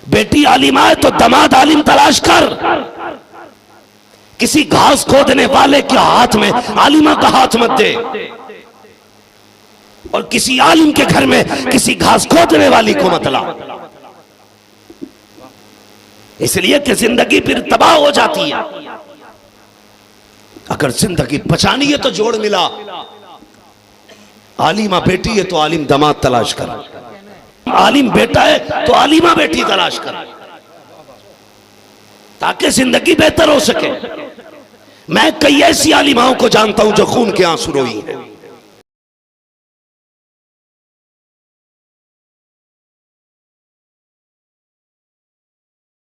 बेटी आलिमा है तो दामाद आलिम तलाश कर। किसी घास खोदने वाले के हाथ में आलिमा का हाथ मत दे, और किसी आलिम के घर में किसी घास खोदने वाली को मत ला, इसलिए कि जिंदगी फिर तबाह हो जाती है। अगर जिंदगी बचानी है तो जोड़ मिला, आलिमा बेटी है तो आलिम दामाद तलाश कर, आलिम बेटा है तो आलिमा बेटी तलाश कर, ताकि जिंदगी बेहतर हो सके। मैं कई ऐसी आलिमाओं को जानता हूं जो खून के आंसू रोई हैं।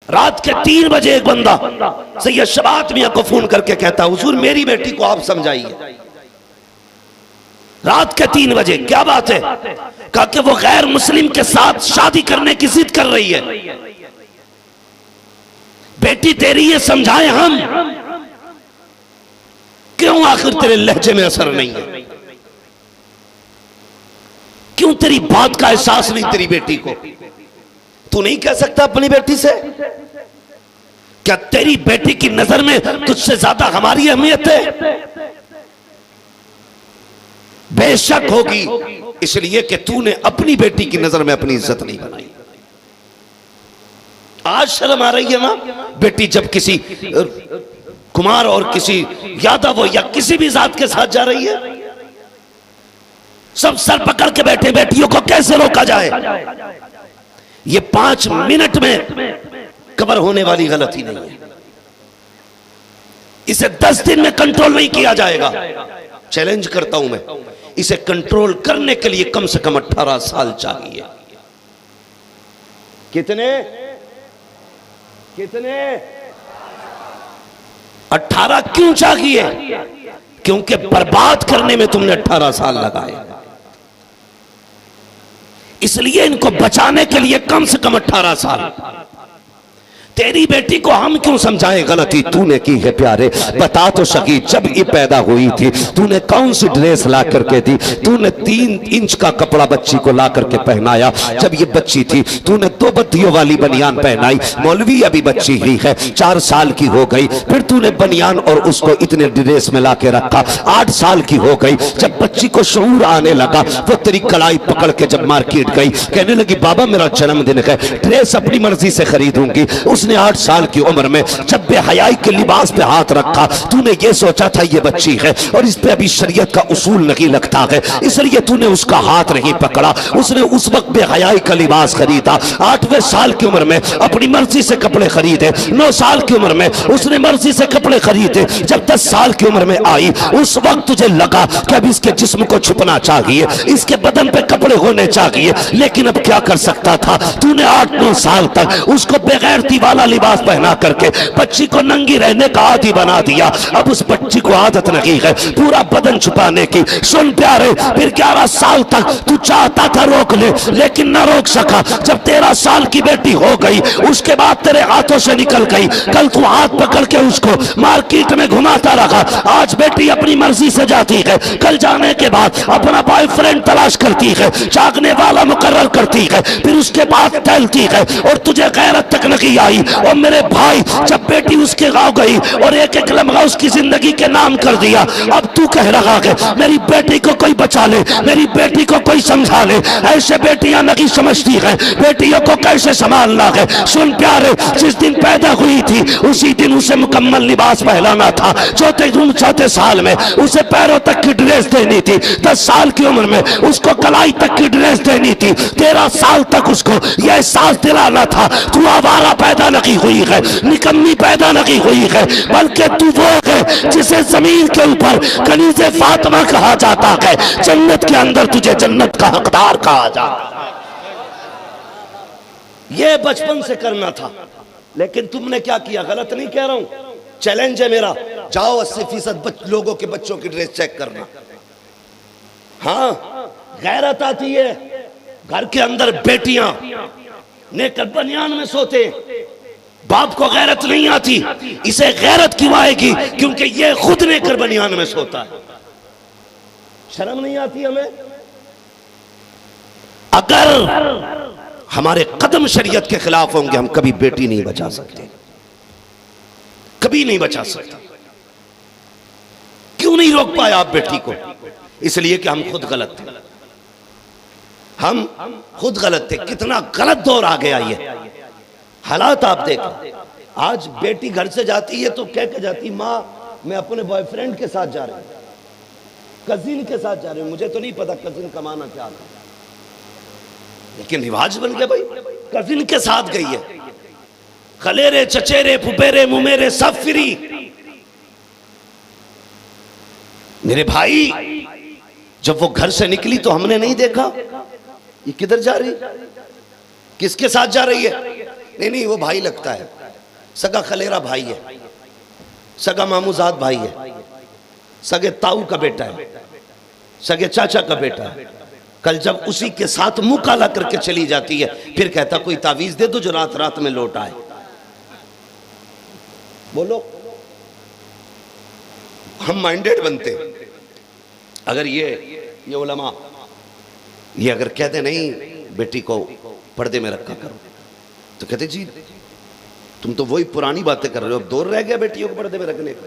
रात के 3 बजे एक बंदा सैयद शबात मियां को फोन करके कहता, हुजूर मेरी बेटी को आप समझाइए। रात के 3 बजे, क्या बात है? कहा कि वो गैर मुस्लिम के साथ शादी करने की जिद कर रही है। बेटी तेरी ये समझाएं हम, क्यों आखिर तेरे लहजे में असर नहीं है? क्यों तेरी बात का एहसास नहीं तेरी बेटी को? तू नहीं कह सकता अपनी बेटी से? क्या तेरी बेटी की नजर में तुझसे ज्यादा हमारी अहमियत है? बेशक होगी, इसलिए कि तूने अपनी बेटी की नजर में अपनी इज्जत नहीं बनाई। आज शर्म आ रही है ना? बेटी जब किसी कुमार और किसी यादव या किसी भी जात के साथ जा रही है, सब सर पकड़ के बैठे, बेटियों को कैसे रोका जाए? ये 5 मिनट में कवर होने वाली गलती नहीं है, इसे 10 दिन में कंट्रोल नहीं किया जाएगा। चैलेंज करता हूं मैं, इसे कंट्रोल करने के लिए कम से कम 18 साल चाहिए। कितने 18 क्यों चाहिए? क्योंकि बर्बाद करने में तुमने 18 साल लगाए, इसलिए इनको बचाने के लिए कम से कम 18 साल। तेरी बेटी को हम क्यों समझाएं? गलती तूने की है प्यारे, बता तो सकी जब ये पैदा हुई थी तूने कौन सी ड्रेस ला करके दी? तूने 3 इंच का कपड़ा बच्ची को ला करके पहनाया। जब ये बच्ची थी तूने 2 बत्तियों वाली बनियान पहनाई। मौलवी अभी बच्ची ही है, 4 साल की हो गई, फिर तूने बनियान और उसको इतने ड्रेस में ला के रखा। 8 साल की हो गई, जब बच्ची को शऊर आने लगा वो तेरी कलाई पकड़ के जब मार्केट गई, कहने लगी बाबा मेरा जन्मदिन है, ड्रेस अपनी मर्जी से खरीदूंगी। उसने 8 साल की उम्र में जब बेहयाई के लिबास पे हाथ रखा, तूने ये सोचा था ये बच्ची है और इस पे अभी शरीयत का उसूल नहीं लगता है, इसलिए तूने उसका हाथ नहीं पकड़ा। उसने उस वक्त बेहयाई का लिबास खरीदा। 8वें साल की उम्र में अपनी मर्जी से कपड़े खरीदे। 9 साल की उम्र में उसने मर्जी से कपड़े खरीदे। जब 10 साल की उम्र में आई, उस वक्त तुझे लगा कि अब इसके जिस्म को छुपना चाहिए, इसके बदन पे कपड़े होने चाहिए, लेकिन अब क्या कर सकता था? तूने 8-9 साल तक उसको बेगैरती वाला लिबास पहना करके बच्ची को नंगी रहने का आदी बना दिया। अब उस बच्ची को आदत नहीं है पूरा बदन छुपाने की। सुन प्यारे, फिर 11 साल तक तू चाहता था रोक ले, लेकिन ना रोक सका। जब 13 साल की बेटी हो गई, उसके बाद तेरे हाथों से निकल गई। कल तू हाथ पकड़ के उसको मार्केट में घुमाता रहा। आज बेटी अपनी मर्जी से जाती है, कल जाने के बाद अपना बॉयफ्रेंड तलाश करती है, जागने वाला मुकर्रर करती है, फिर उसके बाद टहलती है, और तुझे गैरत तक नहीं आई। और मेरे भाई, जब बेटी उसके गांव गई और एक लम्हा उसकी जिंदगी के नाम कर दिया, अब तू कह रहा है मेरी बेटी को कोई बचा ले, मेरी बेटी को कोई समझा ले। ऐसे बेटियां नहीं समझती हैं बेटियों को कैसे संभालना है। सुन प्यारे, जिस दिन पैदा हुई थी उसी दिन उसे मुकम्मल लिबास पहनाना था। चौथे साल में उसे पैरों तक की ड्रेस देनी थी। 10 साल की उम्र में उसको कलाई तक की ड्रेस देनी थी। 13 साल तक उसको यह एहसास दिलाना था तू आवारा पैदा नहीं हुई है, निकम्मी पैदा नहीं हुई है, बल्कि तू वो है जिसे जमीन के ऊपर कनीज़े फातिमा कहा जाता है, जन्नत के अंदर तुझे जन्नत का हकदार कहा जाता है। ये बचपन से करना था, लेकिन तुमने क्या किया? गलत नहीं कह रहा हूं, चैलेंज है मेरा। जाओ 80% लोगों के बच्चों की ड्रेस चेक करना। हाँ, गैरत आती है। घर के अंदर बेटियां नेकर बनियान में सोते, बाप को गैरत नहीं आती। इसे गैरत क्यों आएगी? क्योंकि ये खुद नेकर बनियान में सोता है। शर्म नहीं आती हमें? अगर हमारे कदम शरीयत के खिलाफ होंगे, हम कभी बेटी नहीं बचा सकते, कभी नहीं बचा सकते। क्यों नहीं रोक पाए आप बेटी को? इसलिए कि हम खुद गलत थे, हम खुद गलत थे। कितना गलत दौर आ गया ये हालात आप देखें। आज बेटी घर से जाती है तो कह के जाती, माँ मैं अपने बॉयफ्रेंड के साथ जा रही हूं, कजिन के साथ जा रही हूं, मुझे तो नहीं पता कजिन कमाना क्या था, लेकिन रिवाज बन गया भाई, कजिन के साथ गई है। खलेरे चचेरे फुफेरे मुमेरे सब फ्री। मेरे भाई जब वो घर से निकली तो हमने नहीं देखा ये किधर जा रही, किसके साथ जा रही है। नहीं नहीं वो भाई लगता है, सगा खलेरा भाई है, सगा मामूजाद भाई है, सगे ताऊ का बेटा है, सगे चाचा का बेटा है। कल जब उसी के साथ मुंह काला करके चली जाती है, फिर कहता कोई तावीज दे दो जो रात रात में लौट आए। बोलो हम माइंडेड बनते अगर ये उलमा ये अगर कहते नहीं बेटी को पर्दे में रखा करो, तो कहते जी तुम तो वही पुरानी बातें कर रहे हो, अब दौर रह गया बेटियों को पर्दे में रखने का।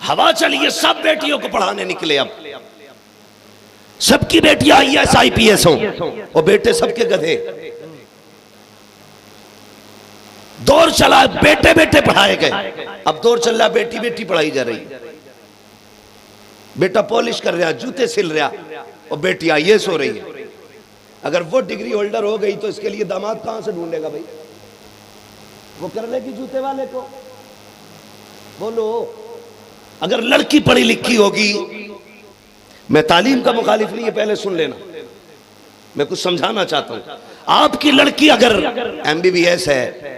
हवा चलिए सब बेटियों को पढ़ाने निकले, अब सबकी बेटियां IAS IPS हो और बेटे सबके गधे। दौर चला बेटे बेटे पढ़ाए गए, अब दौर चल रहा बेटी बेटी पढ़ाई जा रही। बेटा पॉलिश कर रहा, जूते सिल रहा और बेटी IAS हो रही है। अगर वो डिग्री होल्डर हो गई तो इसके लिए दामाद कहां से ढूंढेगा भाई? वो कर लेगी जूते वाले को। बोलो अगर लड़की पढ़ी लिखी होगी, मैं तालीम का मुखालिफ नहीं है, पहले सुन लेना, मैं कुछ समझाना चाहता हूं। आपकी लड़की अगर MBBS है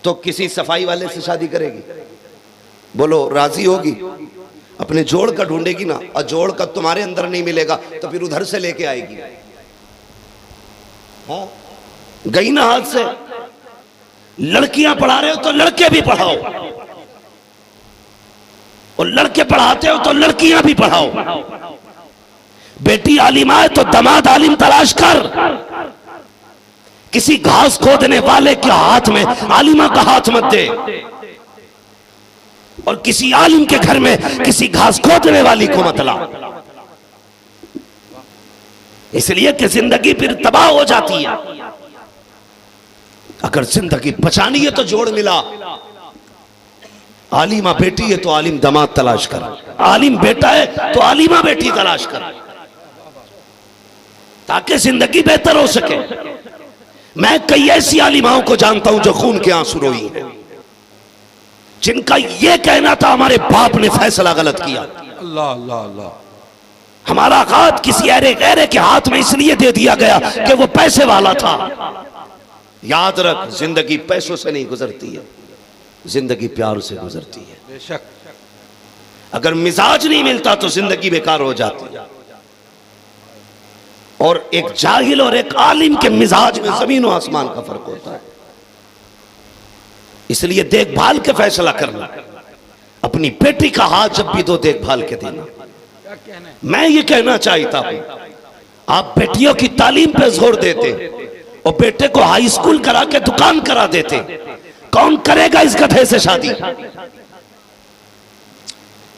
तो किसी सफाई वाले से शादी करेगी? बोलो राजी होगी? अपने जोड़ का ढूंढेगी ना, और जोड़ का तुम्हारे अंदर नहीं मिलेगा तो फिर उधर से लेके आएगी। हाँ गई ना हाथ से। लड़कियां पढ़ा रहे हो तो लड़के भी पढ़ाओ, और लड़के पढ़ाते हो तो लड़कियां भी पढ़ाओ। बेटी आलिमा है तो दमाद आलिम तलाश कर। किसी घास खोदने वाले के हाथ में आलिमा का हाथ मत दे, और किसी आलिम के घर में किसी घास खोदने वाली को मत ला, इसलिए कि जिंदगी फिर तबाह हो जाती है। अगर जिंदगी बचानी है तो जोड़ मिला। आलिमा बेटी है तो आलिम दमाद तलाश कर, आलिम बेटा है तो आलिमा बेटी तलाश कर, ताकि जिंदगी बेहतर हो सके। मैं कई ऐसी आलिमाओं को जानता हूं जो खून के आंसू रोई हैं, जिनका यह कहना था हमारे बाप ने फैसला गलत किया। अल्लाह अल्लाह अल्लाह। हमारा हाथ किसी अरे गहरे के हाथ में इसलिए दे दिया गया कि वो पैसे वाला था। याद रख, जिंदगी पैसों से नहीं गुजरती है, जिंदगी प्यार से गुजरती है। बेशक। अगर मिजाज नहीं मिलता तो जिंदगी बेकार हो जाती है। और एक जाहिल और एक आलिम के मिजाज में जमीन और आसमान का फर्क होता है। इसलिए देखभाल के फैसला करना, अपनी बेटी का हाथ जब भी दो देखभाल के देना। मैं ये कहना चाहता हूं, आप बेटियों की तालीम पे जोर देते और बेटे को हाई स्कूल करा के दुकान करा देते, कौन करेगा इस गधे से शादी?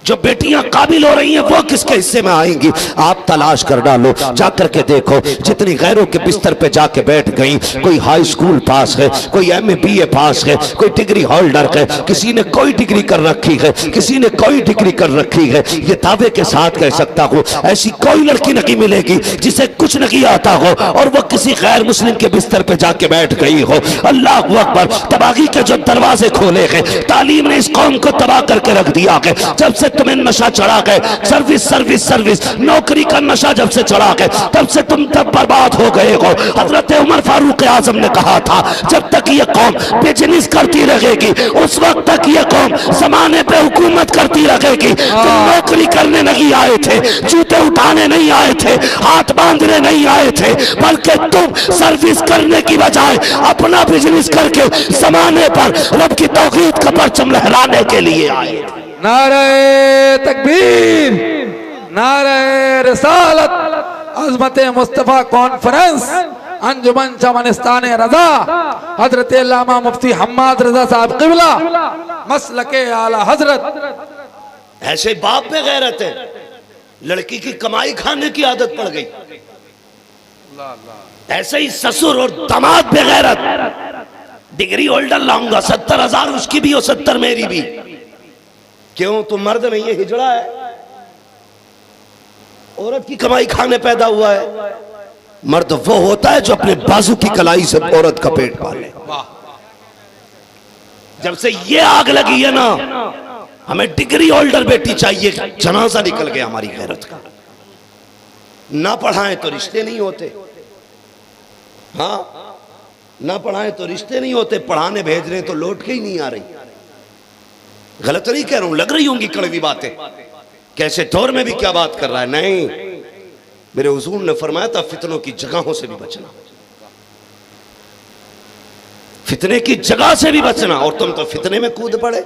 जो बेटियां काबिल हो रही हैं वो किसके हिस्से में आएंगी? आप तलाश कर डालो, जाकर के देखो। जितनी गैरों के बिस्तर पे जाके बैठ गई, कोई हाई स्कूल पास है, कोई MA BA पास है, कोई डिग्री होल्डर है, किसी ने कोई डिग्री कर रखी है, किसी ने कोई डिग्री कर रखी है। ये दावे के साथ कह सकता हूं, ऐसी कोई लड़की नहीं मिलेगी जिसे कुछ नहीं आता हो और वो किसी गैर मुस्लिम के बिस्तर पे जाके बैठ गई हो। अल्लाह अकबर। तबाही के जो दरवाजे खोले हैं, तालीम ने इस कौम को तबाह करके रख दिया है। जब से तुम्हें नशा चढ़ा गए, सर्विस सर्विस सर्विस, नौकरी का नशा जब से चढ़ा गए, तब से तुम तब बर्बाद हो गए हो। हजरत उमर फारूक आजम ने कहा था, जब तक ये कौम बिजनेस करती रहेगी उस वक्त तक ये कौम जमाने पे हुकूमत करती रहेगी। तुम नौकरी करने नहीं आए थे, जूते उठाने नहीं आए थे, हाथ बांधने नहीं आए थे, बल्कि तुम सर्विस करने की बजाय अपना बिजनेस करके जमाने पर रब की तौहीद का परचम लहराने के लिए आए। नारे तकबीर, नारे रिसालत, अज़मत मुस्तफ़ा कॉन्फ्रेंस अंजुमन चमनिस्तान रजा हजरत अल्लामा मुफ्ती हम्माद रजा साहब क़िबला मसलके आला हजरत। ऐसे बाप में गैरत है, लड़की की कमाई खाने की आदत पड़ गई। ऐसे ही ससुर और दामाद पे गैरत, डिग्री होल्डर लाऊंगा 70,000 उसकी भी और 70 मेरी भी। क्यों? तुम मर्द नहीं है, हिजड़ा है। औरत की कमाई खाने पैदा हुआ है। मर्द वो होता है जो अपने बाजू की कलाई से औरत का पेट पाले। जब से ये आग लगी है ना, हमें डिग्री होल्डर बेटी चाहिए। जनाजा निकल गया हमारी गैरत का। ना पढ़ाएं तो रिश्ते नहीं होते। हाँ, ना पढ़ाएं तो रिश्ते नहीं होते। पढ़ाने भेज रहे तो लौट के ही नहीं आ रही। गलत नहीं कह रहा हूं, लग रही होंगी कड़वी बातें। कैसे दौर में भी क्या बात कर रहा है। नहीं, मेरे हुजूर ने फरमाया था फितनों की जगहों से भी बचना, फितने की जगह से भी बचना। और तुम तो फितने में कूद पड़े।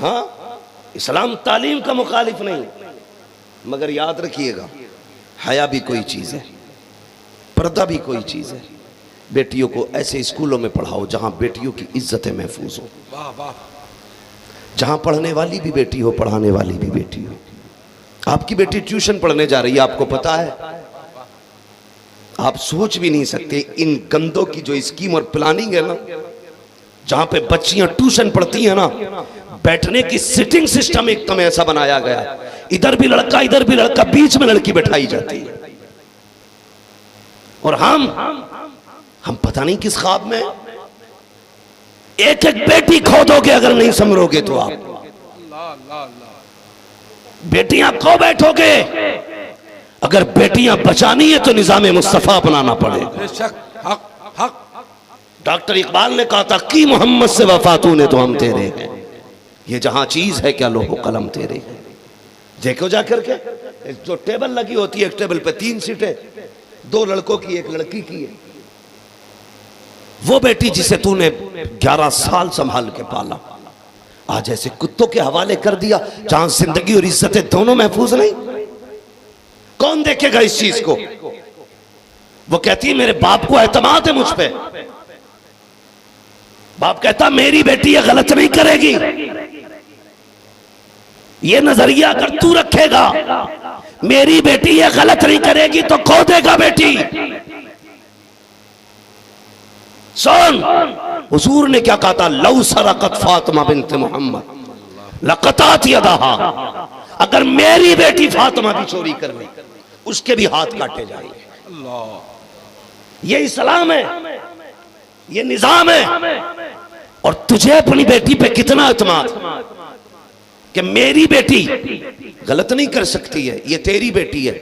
हाँ, इस्लाम तालीम का मुखालिफ नहीं, मगर याद रखिएगा हया भी कोई चीज है, पर्दा भी कोई चीज है। बेटियों को ऐसे स्कूलों में पढ़ाओ जहां बेटियों की इज्जतें महफूज हो, जहां पढ़ने वाली भी बेटी हो, पढ़ाने वाली भी बेटी हो। आपकी बेटी ट्यूशन पढ़ने जा रही है, आपको पता है? आप सोच भी नहीं सकते इन गंदों की जो स्कीम और प्लानिंग है ना, जहां पे बच्चियां ट्यूशन पढ़ती हैं ना, बैठने की सिटिंग सिस्टम एकदम ऐसा बनाया गया, इधर भी लड़का इधर भी लड़का, बीच में लड़की बैठाई जाती है। और हम पता नहीं किस ख्वाब में। एक एक बेटी खो दोगे अगर नहीं संभलोगे तो। आप बेटियां खो बैठोगे। अगर बेटियां बचानी है तो निजाम मुस्तफा अपनाना पड़ेगा। डॉक्टर इकबाल ने कहा था कि मोहम्मद से वफा तूने तो हम तेरे हैं, ये जहां चीज है क्या लोहो कलम तेरे हैं। देखो जाकर के जो टेबल लगी होती है, एक टेबल पे 3 सीटें, 2 लड़कों की 1 लड़की की है। वो बेटी जिसे तूने 11 साल संभाल के पाला, आज ऐसे कुत्तों के हवाले कर दिया जहां जिंदगी और इज्जतें दोनों महफूज नहीं। कौन देखेगा इस चीज को? वो कहती है मेरे बाप को एतमाद है मुझ पे। बाप कहता मेरी बेटी ये गलत नहीं करेगी। ये नजरिया अगर तू रखेगा मेरी बेटी ये गलत नहीं करेगी तो खो देगा बेटी। सुन, हुजूर ने क्या कहा था? लौ सरकत फातिमा बिन्त मोहम्मद लक़तात यदाहा। अगर मेरी बेटी फातिमा भी चोरी कर गई उसके भी हाथ काटे जाएंगे। ये इस्लाम है, ये निजाम है। और तुझे अपनी बेटी पे कितना एतमाद कि मेरी बेटी गलत नहीं कर सकती है, ये तेरी बेटी है।